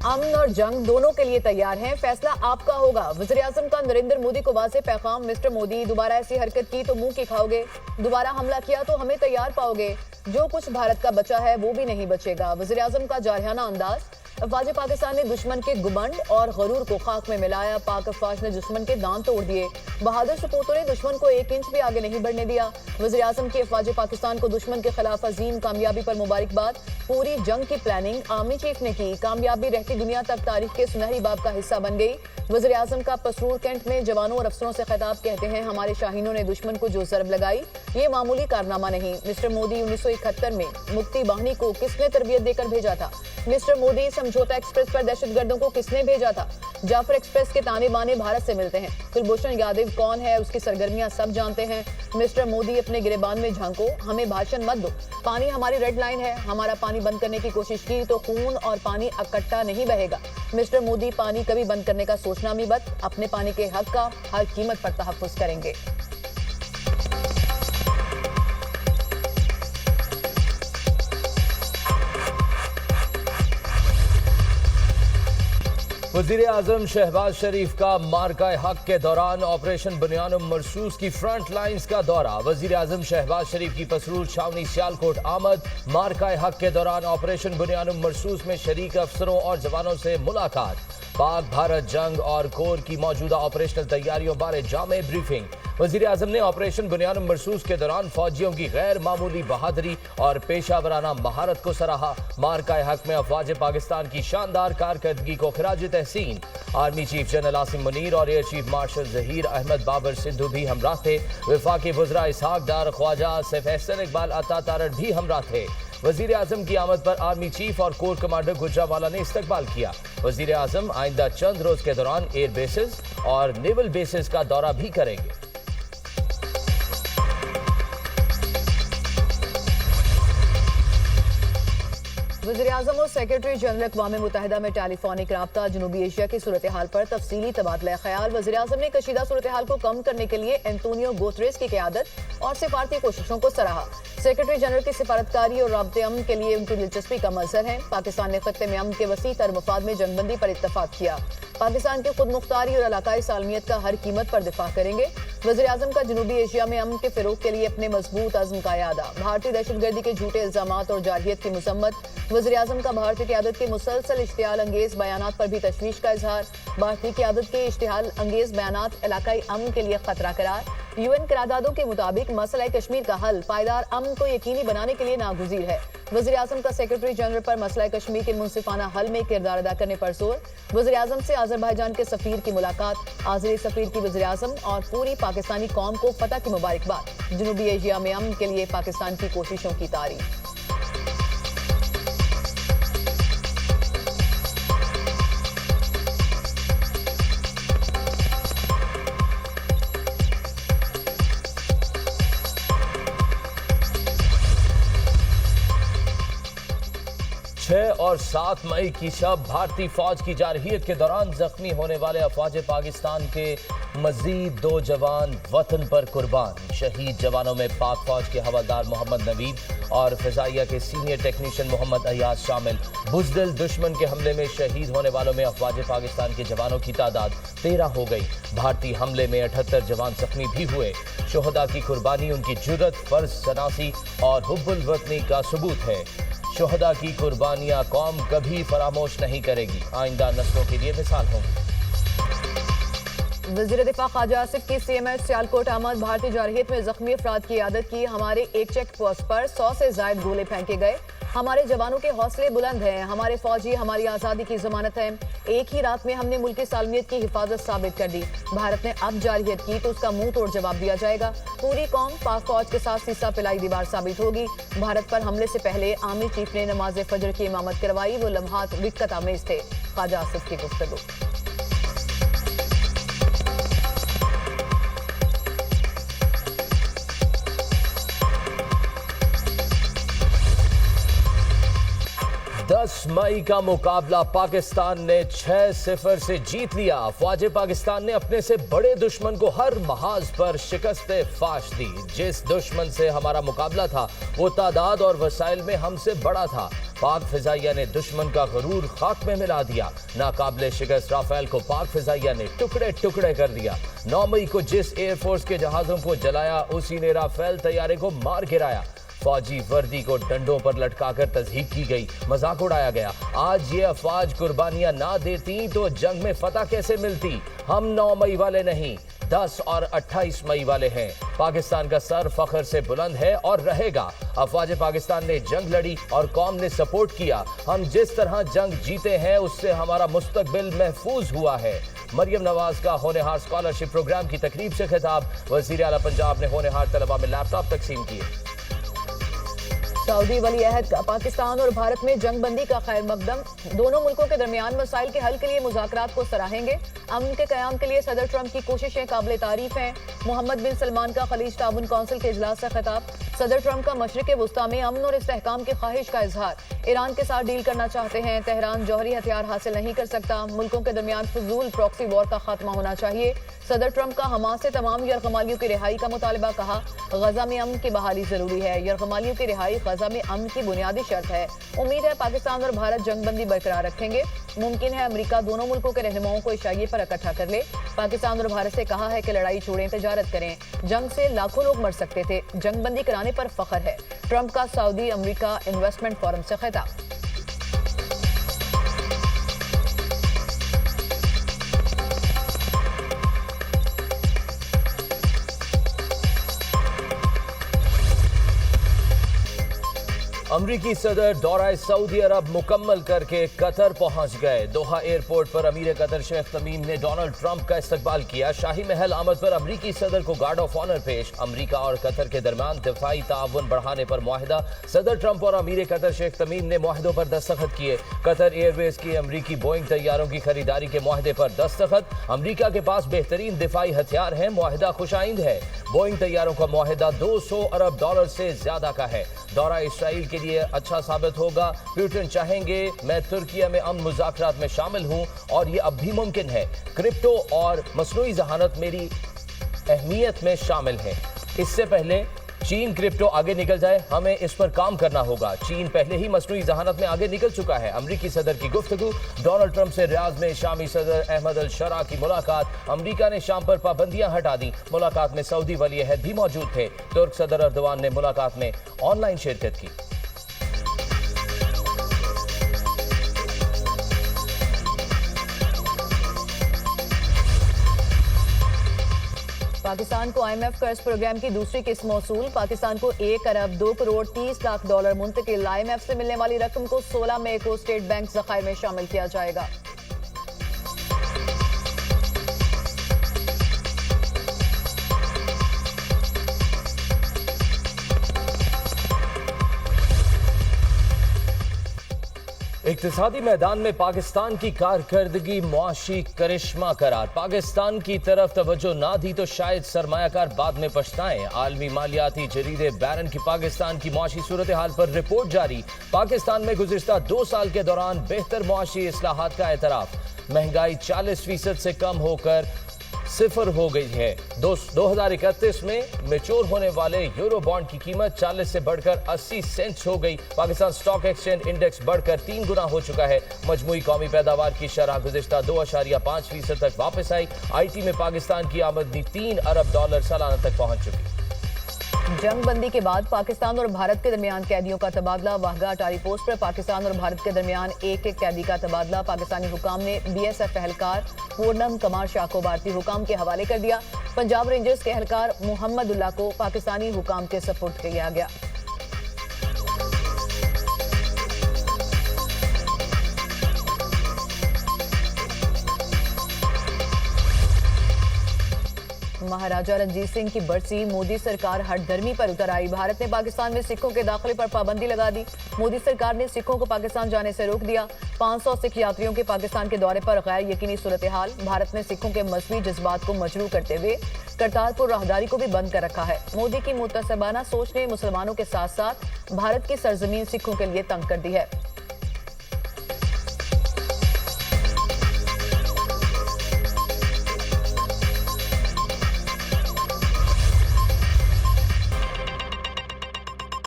अमन और जंग दोनों के लिए तैयार हैं, फैसला आपका होगा। वज़ीर-ए-आज़म का नरेंद्र मोदी को वाज़ेह पैगाम। मिस्टर मोदी, दोबारा ऐसी हरकत की तो मुंह की खाओगे, दोबारा हमला किया तो हमें तैयार पाओगे। जो कुछ भारत का बचा है वो भी नहीं बचेगा। वज़ीर-ए-आज़म का जारहाना अंदाज। अफवाज पाकिस्तान ने दुश्मन के गुबंड और गरूर को खाक में मिलाया। पाक अफवाज ने दुश्मन के दांत तोड़ दिए। बहादुर सपूतों ने दुश्मन को 1 इंच भी आगे नहीं बढ़ने दिया। वज़ीर-ए-आज़म की अफवाज पाकिस्तान को दुश्मन के खिलाफ अजीम कामयाबी पर मुबारकबाद। पूरी जंग की प्लानिंग आर्मी चीफ ने की। कामयाबी रहती दुनिया तक तारीख के सुनहरी बाब का हिस्सा बन गई। वज़ीर-ए-आज़म का पसरूर कैंट में जवानों और अफसरों से खिताब। कहते हैं, हमारे शाहीनों ने दुश्मन को जो ज़रब लगाई ये मामूली कारनामा नहीं। मिस्टर मोदी, 1971 में मुक्ति बाहिनी को किसने तरबियत देकर भेजा था? मिस्टर मोदी, समझौता एक्सप्रेस पर दहशतगर्दों को किसने भेजा था? जाफर एक्सप्रेस के ताने बाने भारत से मिलते हैं। कुलभूषण यादव कौन है, उसकी सरगर्मियां सब जानते हैं। मिस्टर मोदी, अपने गिरेबान में झांको, हमें भाषण मत दो। पानी हमारी रेड लाइन है, हमारा पानी बंद करने की कोशिश की तो खून और पानी इकट्ठा नहीं बहेगा। मिस्टर मोदी, पानी कभी बंद करने का सोचना भी मत। अपने पानी के हक का हर कीमत पर तहफ्फुज़ करेंगे। वज़ीर-ए-आज़म शहबाज शरीफ का मार्का हक के दौरान ऑपरेशन बुनियानुम मरसूस की फ्रंट लाइंस का दौरा। वज़ीर-ए-आज़म शहबाज शरीफ की पसरूर छावनी सियालकोट आमद। मार्का हक के दौरान ऑपरेशन बुनियानुम मरसूस में शरीक अफसरों और जवानों से मुलाकात। पाक भारत जंग और कोर की मौजूदा ऑपरेशनल तैयारियों बारे जामे ब्रीफिंग। वज़ीर-ए-आज़म ने ऑपरेशन बुनियानुम मरसूस के दौरान फौजियों की गैर मामूली बहादुरी और पेशावराना महारत को सराहा। मार्का हक में अफवाज पाकिस्तान की शानदार कारकर्दगी को खिराज तहसीन। Army chief general Asim Munir और air chief marshal Zaheer Ahmed Babar Sidhu भी हमरा थे। वफाकी वज़रा इसहाक डार ख्वाजा सैफ एहसन इकबाल अता तारड़ भी हमरा थे। वज़ीर-ए-आज़म की आमद पर आर्मी चीफ और कोर कमांडर गुजरावाला ने इस्तकबाल किया। वज़ीर-ए-आज़म आइंदा चंद रोज के दौरान एयर बेसिस और नेवल बेसिस का दौरा भी करेंगे। वज़ीर-ए-आज़म और सेक्रेटरी जनरल अक़वाम मुत्तहिदा में टेलीफोनिक राब्ता। जनूबी एशिया की सूरत हाल पर तफसीली तबादला ख्याल। वज़ीर-ए-आज़म ने कशीदा सूरत हाल को कम करने के लिए एंटोनियो गुतेरेस की क़यादत और सिफारती कोशिशों को सराहा। सेक्रेटरी जनरल की सिफारतकारी और राब्ते अमन के लिए उनकी दिलचस्पी का मंजर है। पाकिस्तान ने खत्ते में अमन के वसी तर मफाद में जंगबंदी पर इत्तफाक किया। पाकिस्तान की खुद मुख्तारी और इलाकाई सालमियत का हर कीमत पर दिफा करेंगे। वज़ीर-ए-आज़म का जनूबी एशिया में अमन के फ़िरोग के लिए अपने मजबूत अज़्म का यादा। भारतीय दहशतगर्दी के झूठे इल्जामात और जारहियत की मसम्मत। वज़ीर-ए-आज़म का भारतीय क़यादत के मुसलसल इश्तिहाल अंगेज बयानात पर भी तशवीश का इजहार। भारतीय क़यादत के इश्तिहाल अंगेज बयानात इलाकाई अमन के लिए खतरा करार। UN करारदादों के मुताबिक मसला कश्मीर का हल पायदार अमन को यकीनी बनाने के लिए नागुज़ीर है। वज़ीर-ए-आज़म का सेक्रेटरी जनरल पर मसला कश्मीर के मुनसिफाना हल में किरदार अदा करने पर जोर। वज़ीर-ए-आज़म से अज़रबैजान के सफ़ीर की मुलाकात। आज़री सफ़ीर की वज़ीर-ए-आज़म और पूरी पाकिस्तानी कौम को फतह की मुबारकबाद। जनूबी एशिया में अमन के लिए पाकिस्तान की कोशिशों की तारीफ। 6 और 7 मई की शब भारतीय फौज की जारहियत के दौरान जख्मी होने वाले अफवाज पाकिस्तान के मजीद 2 जवान वतन पर कुर्बान। शहीद जवानों में पाक फौज के हवलदार मोहम्मद नवीद और फिजाइया के सीनियर टेक्नीशियन मोहम्मद अयाज शामिल। बुज़दिल दुश्मन के हमले में शहीद होने वालों में अफवाज पाकिस्तान के जवानों की तादाद 13 हो गई। भारतीय हमले में 78 जवान जख्मी भी हुए। शोहदा की कुर्बानी उनकी जुर्रत, फर्ज शनासी और हुब्बुल वतनी का सबूत है। शोहदा की कुर्बानियां कौम कभी फरामोश नहीं करेगी, आइंदा नस्लों के लिए मिसाल होंगी। वज़ीर दिफा ख्वाजा आसिफ की CMH सियालकोट आमद। भारतीय जारहियत में जख्मी अफराद की आदत की। हमारे एक चेक पोस्ट पर 100 से जायद गोले फेंके गए। हमारे जवानों के हौसले बुलंद हैं। हमारे फौजी हमारी आज़ादी की जमानत है। एक ही रात में हमने मुल्क की सालमियत की हिफाजत साबित कर दी। भारत ने अब जारहियत की तो उसका मुंह तोड़ जवाब दिया जाएगा। पूरी कौम पाक फौज के साथ सीसा पिलाई दीवार साबित होगी। भारत पर हमले से पहले आर्मी चीफ ने नमाज फजर की इमामत करवाई। वो लम्हात दिक्कत आमेज थे। ख्वाजा आसिफ की गुफ्तगू। 10 मई का मुकाबला पाकिस्तान ने 6-0 से जीत लिया। फौज पाकिस्तान ने अपने से बड़े दुश्मन को हर महाज पर शिकस्त फाश दी। जिस दुश्मन से हमारा मुकाबला था वो तादाद और वसाइल में हमसे बड़ा था। पाक फिजाइया ने दुश्मन का गरूर खाक में मिला दिया। नाकाबिले शिकस्त राफेल को पाक फिजाइया ने टुकड़े टुकड़े कर दिया। 9 मई को जिस एयरफोर्स के जहाजों को जलाया उसी ने राफेल तैयारे को मार गिराया। फौजी वर्दी को डंडों पर लटकाकर तज़हीक की गई, मजाक उड़ाया गया। आज ये अफवाज कुर्बानियां ना देती तो जंग में फतह कैसे मिलती। हम 9 मई वाले नहीं, 10 और 28 मई वाले हैं। पाकिस्तान का सर फख्र से बुलंद है और रहेगा। अफवाज पाकिस्तान ने जंग लड़ी और कौम ने सपोर्ट किया। हम जिस तरह जंग जीते हैं उससे हमारा मुस्तकबिल महफूज हुआ है। मरियम नवाज का होनहार स्कॉलरशिप प्रोग्राम की तकरीब से खिताब। वज़ीर आला पंजाब ने होनहार तलबा में लैपटॉप तकसीम किए। सऊदी वली अहद का पाकिस्तान और भारत में जंगबंदी का खैर मकदम। दोनों मुल्कों के दरमियान मसाइल के हल के लिए मुज़ाकरात को सराहेंगे। अमन के क़याम के लिए सदर ट्रंप की कोशिशें काबिल तारीफ हैं। मोहम्मद बिन सलमान का खलीज ताउन कौंसिल के इजलास से खिताब। सदर ट्रंप का मशरिक़ वुस्ता में अमन और इस्तेहकाम की ख्वाहिश का इजहार। ईरान के साथ डील करना चाहते हैं। तेहरान जौहरी हथियार हासिल नहीं कर सकता। मुल्कों के दरमियान फजूल प्रॉक्सी वॉर का खात्मा होना चाहिए। सदर ट्रंप का हमास से तमाम यरगमालियों की रिहाई का मुतालबा। कहा, गजा में अमन की बहाली जरूरी है। यरगमालियों की रिहाई गजा में अमन की बुनियादी शर्त है। उम्मीद है पाकिस्तान और भारत जंगबंदी बरकरार रखेंगे। मुमकिन है अमेरिका दोनों मुल्कों के रहनुमाओं को इशाइये पर इकट्ठा कर ले। पाकिस्तान और भारत से कहा है कि लड़ाई छोड़ें, तजारत करें। जंग से लाखों लोग मर सकते थे, जंगबंदी कराने पर फख्र है। ट्रंप का सऊदी अमेरिका इन्वेस्टमेंट फोरम से खिताब। अमरीकी सदर दौरा सऊदी अरब मुकम्मल करके कतर पहुंच गए। दोहा एयरपोर्ट पर अमीर कतर शेख तमीम ने डोनाल्ड ट्रंप का इस्तकबाल किया। शाही महल आमद पर अमरीकी सदर को गार्ड ऑफ ऑनर पेश। अमरीका और कतर के दरमियान दिफाई ताउन बढ़ाने पर मुआहिदा। सदर ट्रंप और अमीर कतर शेख तमीम ने मुआहदों पर दस्तखत किए। कतर एयरवेज की अमरीकी बोइंग तैयारों की खरीदारी के मुआहदे पर दस्तखत। अमरीका के पास बेहतरीन दिफाई हथियार हैं, मुआहदा खुशाइंद है। बोइंग तैयारों का मुआहदा $200 अरब से ज्यादा का है। दौरा इसराइल के लिए अच्छा साबित होगा। पुतिन चाहेंगे मैं तुर्किया में अमन मुज़ाकरात में शामिल हूं और ये अब भी मुमकिन है। क्रिप्टो और मसनूई जहानत मेरी अहमियत में शामिल है। इससे पहले चीन क्रिप्टो आगे निकल जाए, हमें इस पर काम करना होगा। चीन पहले ही मसनूई जहानत में आगे निकल चुका है। अमरीकी सदर की गुफ्तगू। डोनाल्ड ट्रंप से रियाद में शामी सदर अहमद अल शरा की मुलाकात। अमरीका ने शाम पर पाबंदियां हटा दी। मुलाकात में सऊदी वली अहद भी मौजूद थे। तुर्क सदर अर्दवान ने मुलाकात में ऑनलाइन शिरकत की। पाकिस्तान को IMF कर्ज प्रोग्राम की दूसरी किस्त मौसूल। पाकिस्तान को 1 अरब 2 करोड़ 30 लाख डॉलर मुंतकिल। IMF से मिलने वाली रकम को 16 मई को स्टेट बैंक ज़खायर में शामिल किया जाएगा। इक्तिसादी मैदान में पाकिस्तान की कारकर्दगी मुआशी करिश्मा करार। पाकिस्तान की तरफ तवज्जो ना दी तो शायद सरमायाकार बाद में पछताएं। आलमी मालियाती जरीदे बैरन की पाकिस्तान की मुआशी सूरत हाल पर रिपोर्ट जारी। पाकिस्तान में गुज़िश्ता 2 साल के दौरान बेहतर मुआशी इस्लाहात का एतराफ। महंगाई 40% से कम होकर 0 हो गई है। 2031 में मैच्योर होने वाले यूरो बॉन्ड की कीमत 40 से बढ़कर 80 सेंट्स हो गई। पाकिस्तान स्टॉक एक्सचेंज इंडेक्स बढ़कर 3 गुना हो चुका है। मजमूई कौमी पैदावार की शरह गुज़िश्ता 2.5% तक वापस आई। IT में पाकिस्तान की आमदनी $3 अरब सालाना तक पहुंच चुकी। जंगबंदी के बाद पाकिस्तान और भारत के दरमियान कैदियों का तबादला। वाहगा अटारी पोस्ट पर पाकिस्तान और भारत के दरमियान एक कैदी का तबादला। पाकिस्तानी हुकाम ने BSF एहलकार पूर्णम कमार शाह को भारतीय हुकाम के हवाले कर दिया। पंजाब रेंजर्स के एहलकार मोहम्मदुल्लाह को पाकिस्तानी हुकाम के सपुर्द किया गया। महाराजा रणजीत सिंह की बरसी। मोदी सरकार हठधर्मी पर उतर आई। भारत ने पाकिस्तान में सिखों के दाखिले पर पाबंदी लगा दी। मोदी सरकार ने सिखों को पाकिस्तान जाने से रोक दिया। 500 सिख यात्रियों के पाकिस्तान के दौरे पर गैर यकीनी सूरत हाल। भारत ने सिखों के मजहबी जज्बात को मजरूह करते हुए करतारपुर राहदारी को भी बंद कर रखा है। मोदी की मुतसबाना सोच ने मुसलमानों के साथ साथ भारत की सरजमीन सिखों के लिए तंग कर दी है।